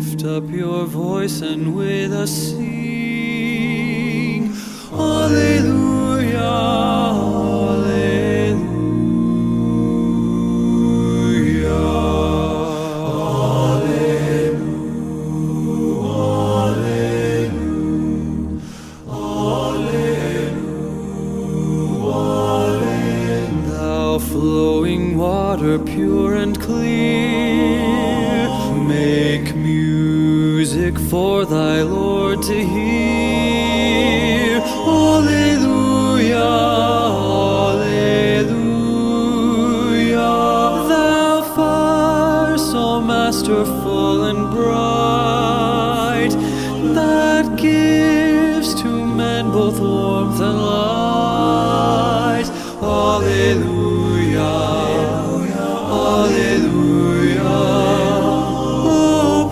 Lift up your voice and with us sing. Alleluia, alleluia, alleluia, alleluia. Thou flowing water, pure and clear, make music for thy Lord to hear. Alleluia, alleluia. Thou fire so masterful and bright,